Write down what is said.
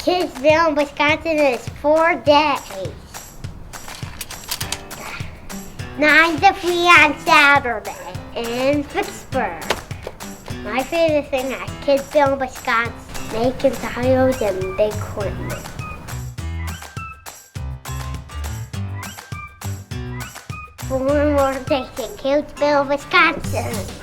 Kidsville, Wisconsin is 4 days. 9 to 3 on Saturday in Fitchburg. My favorite thing at Kidsville, Wisconsin, making tires and big equipment. For more days in Kidsville, Wisconsin.